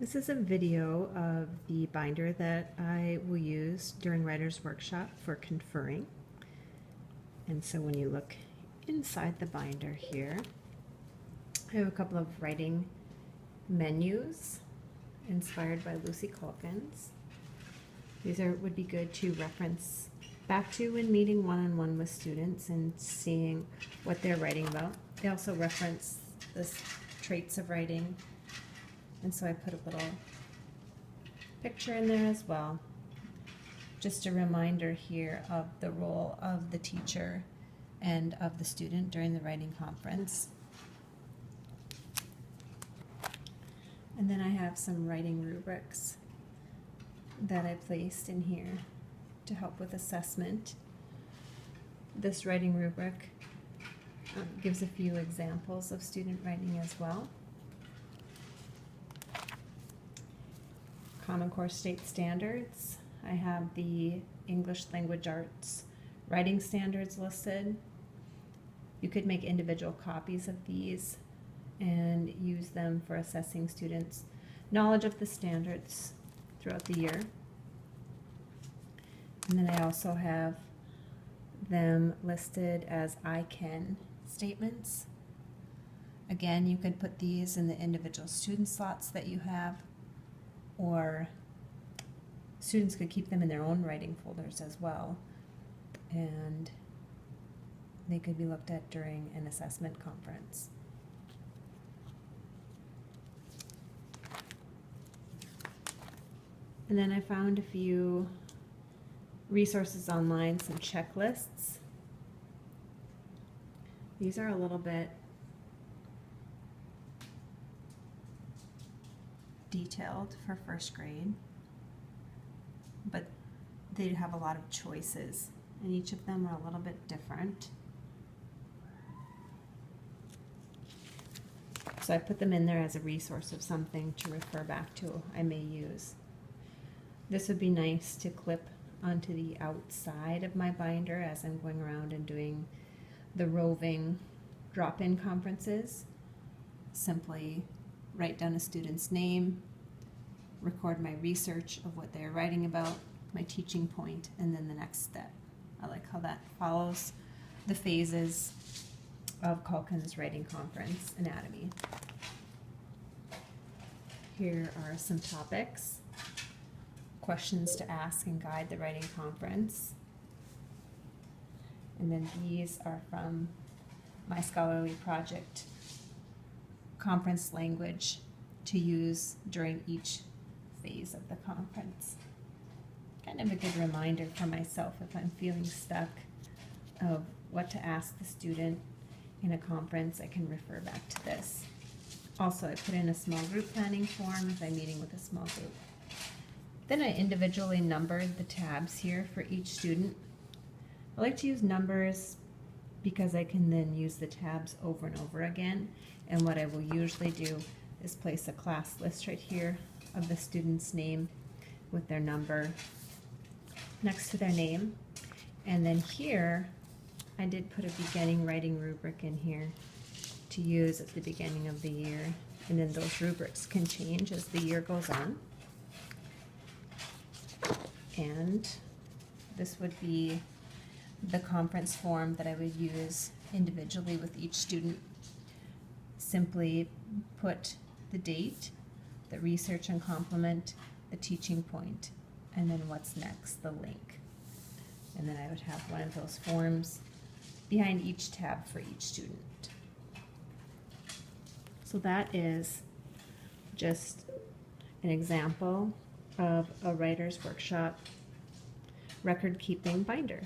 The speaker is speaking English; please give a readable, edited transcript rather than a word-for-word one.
This is a video of the binder that I will use during Writer's Workshop for conferring. And so when you look inside the binder here, I have a couple of writing menus inspired by Lucy Calkins. These would be good to reference back to when meeting one-on-one with students and seeing what they're writing about. They also reference the traits of writing, and so I put a little picture in there as well. Just a reminder here of the role of the teacher and of the student during the writing conference. And then I have some writing rubrics that I placed in here to help with assessment. This writing rubric gives a few examples of student writing as well. Common Core State Standards. I have the English Language Arts writing standards listed. You could make individual copies of these and use them for assessing students' knowledge of the standards throughout the year. And then I also have them listed as I can statements. Again, you could put these in the individual student slots that you have, or students could keep them in their own writing folders as well, and they could be looked at during an assessment conference. And then I found a few resources online, some checklists. These are a little bit detailed for first grade, but they have a lot of choices, and each of them are a little bit different. So I put them in there as a resource of something to refer back to I may use. This would be nice to clip onto the outside of my binder as I'm going around and doing the roving drop-in conferences. Simply write down a student's name, record my research of what they're writing about, my teaching point, and then the next step. I like how that follows the phases of Calkins Writing Conference Anatomy. Here are some topics, questions to ask and guide the writing conference. And then these are from my scholarly project, conference language to use during each phase of the conference. Kind of a good reminder for myself if I'm feeling stuck of what to ask the student in a conference. I can refer back to this. Also, I put in a small group planning form if I'm meeting with a small group. Then I individually numbered the tabs here for each student. I like to use numbers because I can then use the tabs over and over again. And what I will usually do is place a class list right here of the student's name with their number next to their name. And then here, I did put a beginning writing rubric in here to use at the beginning of the year. And then those rubrics can change as the year goes on. And this would be the conference form that I would use individually with each student. Simply put the date, the research and complement, the teaching point, and then what's next, the link. And then I would have one of those forms behind each tab for each student. So that is just an example of a Writer's Workshop record-keeping binder.